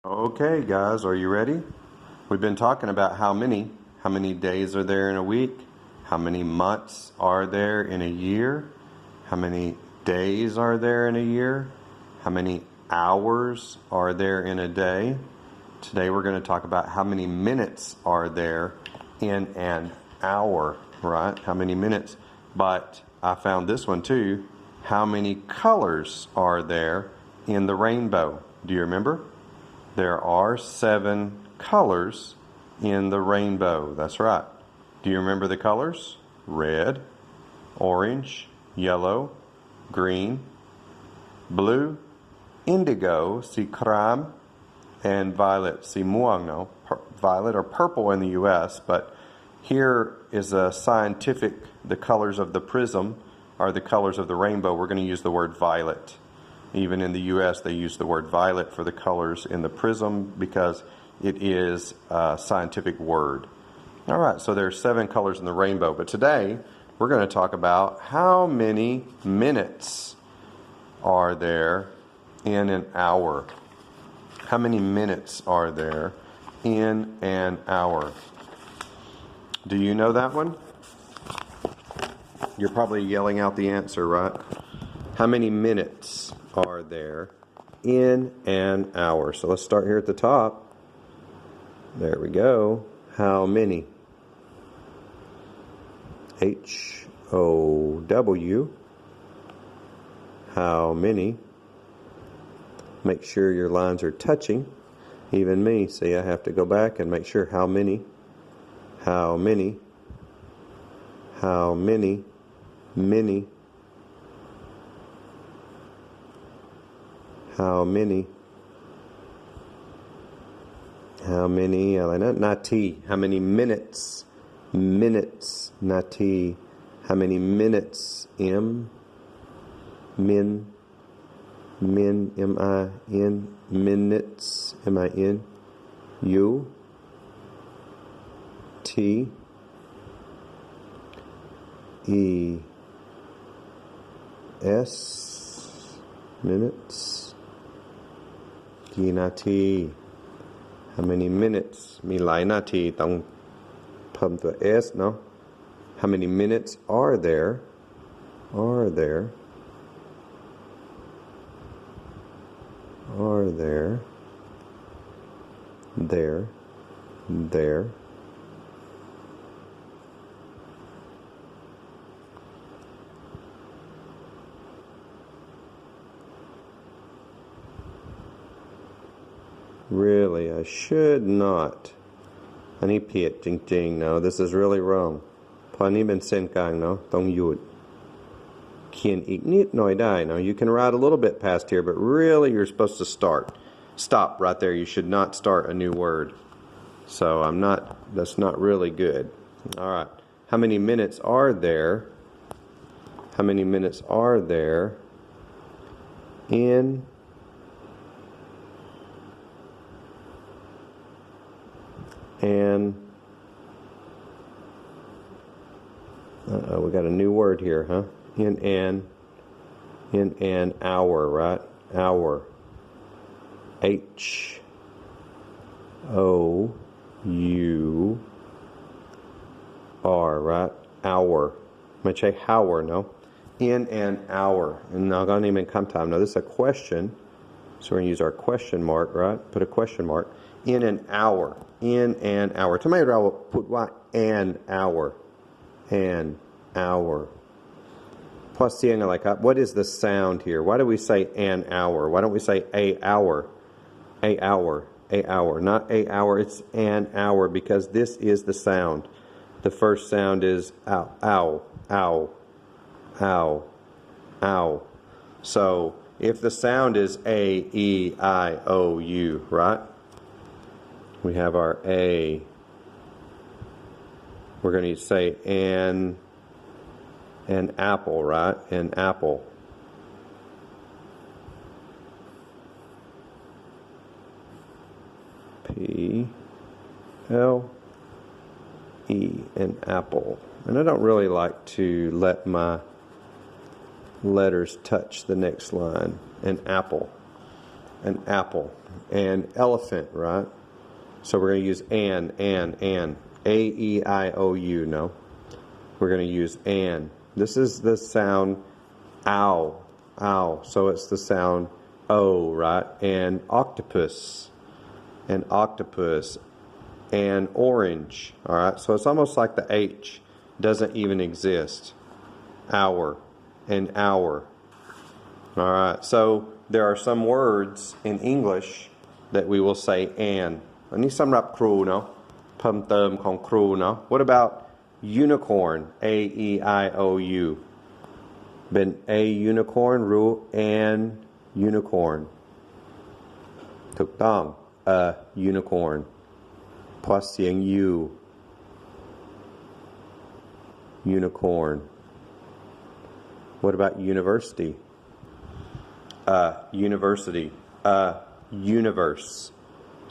Okay, guys, are you ready? We've been talking about how many days are there in a week, how many months are there in a year, how many days are there in a year, how many hours are there in a day. Today we're going to talk about how many minutes are there in an hour, right? How many minutes? But I found this one too. How many colors are there in the rainbow? Do you remember? There are 7 colors in the rainbow. That's right. Do you remember the colors? Red, orange, yellow, green, blue, indigo, si krem, and violet, si muang. No, violet or purple in the U.S., but here is a scientific, the colors of the prism are the colors of the rainbow. We're going to use the word violet. Even in the U.S., they use the word violet for the colors in the prism because it is a scientific word. All right, so there are 7 colors in the rainbow. But today, we're going to talk about how many minutes are there in an hour. How many minutes are there in an hour? Do you know that one? You're probably yelling out the answer, right? How many minutes are there in an hour? So let's start here at the top. There we go. How many? H-O-W. How many? Make sure your lines are touching. Even me, see, I have to go back and make sure how many. How many? How many? Many. How many? How many? Not T. How many minutes? Minutes, not T. How many minutes? M. Min. Min. M-I-N. Minutes. M-I-N. U. T. E. S. Minutes.กี่นาที How many minutes มีหลายนาทีต้องเพิ่มตัว S เนาะ How many minutes are there Are there There Really, I should not. อันนี้ผิดจริงๆ No, this is really wrong. เพราะอันนี้เป็นเส้นกลางเนาะต้องหยุดเขียนอีกนิดหน่อยได้ No, you can write a little bit past here, but really you're supposed to stop right there. You should not start a new word. So that's not really good. All right. How many minutes are there? How many minutes are there in And we got a new word here, huh? In an hour, right? Hour. H-O-U-R, right? Hour. ไม่ใช่ hour, no? In an hour. And now, going to even come time. Now, this is a question. So we're going to use our question mark, right? Put a question mark. In an hour. In an hour. ทำไมเราพูดว่า an hour? An hour. เพราะเสียงอะไรครับ What is the sound here? Why do we say an hour? Why don't we say a hour? A hour. A hour. Not a hour. It's an hour because this is the sound. The first sound is ow, ow, ow, ow, ow. So if the sound is A, E, I, O, U, right? We have our A. We're going to say an apple, right? An apple. P-L-E, an apple. And I don't really like to let my letters touch the next line. An apple. an apple. And elephant, right? So we're going to use and. A-E-I-O-U, no? We're going to use and. This is the sound ow. So it's the sound O, right? And octopus. And octopus. And orange, all right? So it's almost like the H doesn't even exist. Hour and hour. All right, so there are some words in English that we will say and. อันนี้สำหรับครูเนาะเพิ่มเติมของครูเนาะ What about unicorn? A-E-I-O-U. เป็น a unicorn หรือ an unicorn ถูกต้อง a unicorn เพราะเสียง u unicorn. What about university? University. Universe.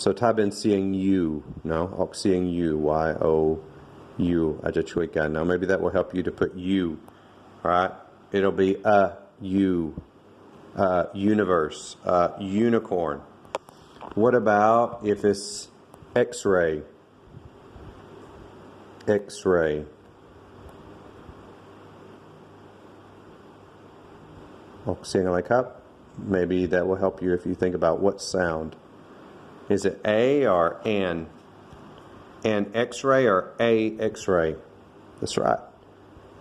So ถ้าเป็นเสียง u เนาะออกเสียง u y-o-u อาจจะช่วยกัน Now maybe that will help you to put u. Alright? It'll be a u. Universe. Unicorn. What about if it's X-ray? X-ray. Maybe that will help you if you think about what sound. Is it A or an? An X-ray or a X-ray? That's right.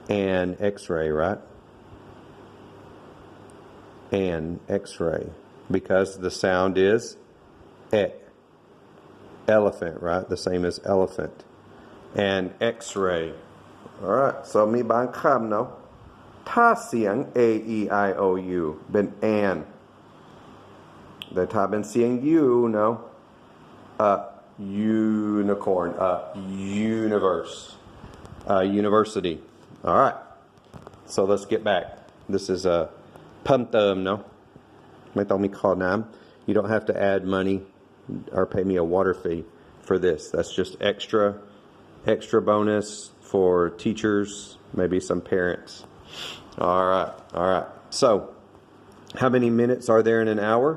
An X-ray, right? An X-ray. Because the sound is E. Elephant, right? The same as elephant. An X-ray. Alright, so มีบางคำเนาะถ้าเสียง A-E-I-O-U เป็น an แต่ถ้าเป็นเสียง U เนาะunicorn, universe, university. Alright, so let's get back. This is a เพิ่มเติมเนาะไม่ต้องมีข้อน้ำ You don't have to add money or pay me a water fee for this. That's just extra bonus for teachers, maybe some parents. All right. So, how many minutes are there in an hour?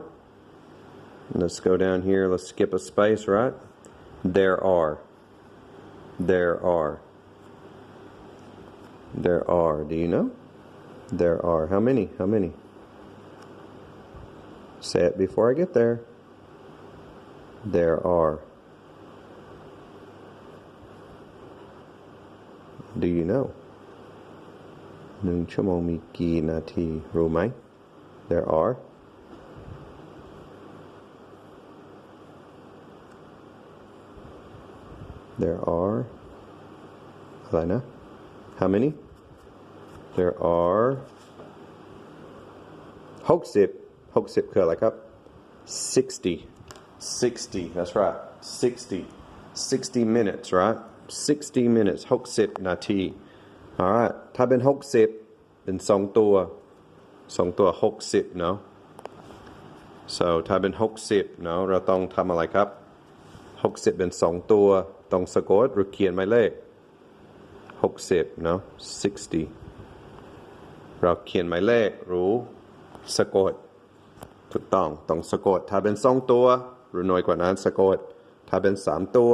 Let's go down here. Let's skip a space, right? There are. Do you know? There are. How many? Say it before I get there. There are. Do you know? 1 ชั่วโมงมีกี่นาทีรู้ไหม There are. There are. อะไรนะ How many? There are 60 คืออะไรครับ 60. That's right. 60 minutes, right? 60 minutes. 60 นาที Alright. ถ้าเป็น60เป็น2ตัว60เนาะ So ถ้าเป็น60เนาะเราต้องทำอะไรครับ60เป็น2ตัวต้องสะกดหรือเขียนหมายเลข60เนาะ60เราเขียนหมายเลขหรือสะกดถูกต้องสะกดถ้าเป็น2ตัวหรือน้อยกว่านั้นสะกดถ้าเป็น3ตัว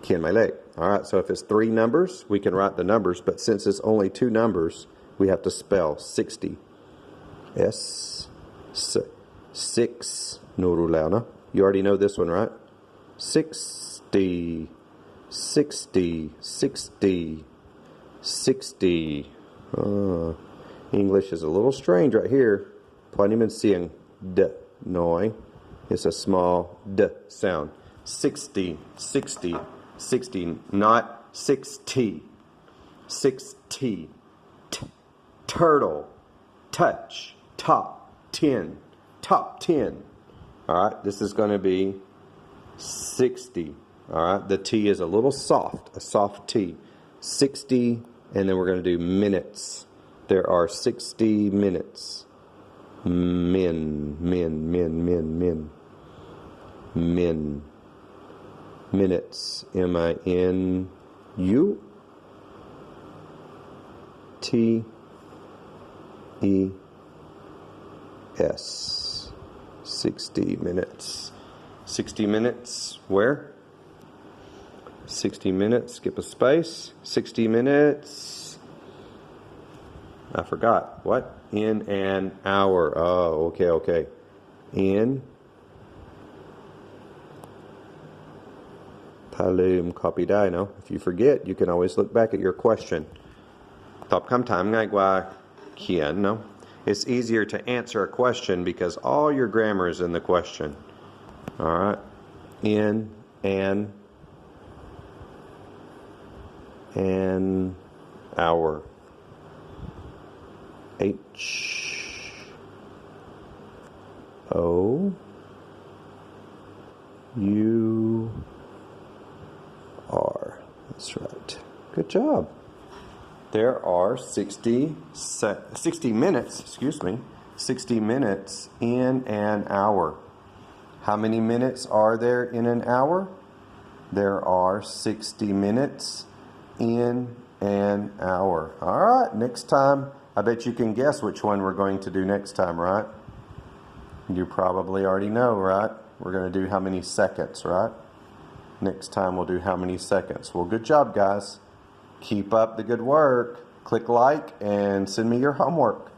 เขียนหมายเลข Alright, so if it's 3 numbers, we can write the numbers, but since it's only 2 numbers, we have to spell 60. Six. No. You already know this one, right? 60. English is a little strange right here. เพราะนี่มันเสียง d น้อย It's a small d sound. 60, not 6T. 6T. Turtle. Touch. Top 10. Top 10. Alright, this is going to be 60. Alright, the T is a little soft. A soft T. 60, and then we're going to do minutes. There are 60 minutes. Men. Minutes. M-I-N-U-T-E-S. 60 minutes. 60 minutes where? 60 minutes, skip a space. 60 minutes. I forgot. What? In an hour. Oh, okay. In. ถ้าลืม copy ได้เนาะ If you forget, you can always look back at your question. ตอบคำถามง่ายกว่าเขียนเนาะ It's easier to answer a question because all your grammar is in the question. All right. In an hour. HOUR. That's right. Good job. There are 60 minutes, 60 minutes in an hour. How many minutes are there in an hour? There are 60 minutes in an hour. All right, next time, I bet you can guess which one we're going to do next time, right? You probably already know, right? We're going to do how many seconds, right? Next time we'll do how many seconds. Well, good job, guys. Keep up the good work. Click like and send me your homework.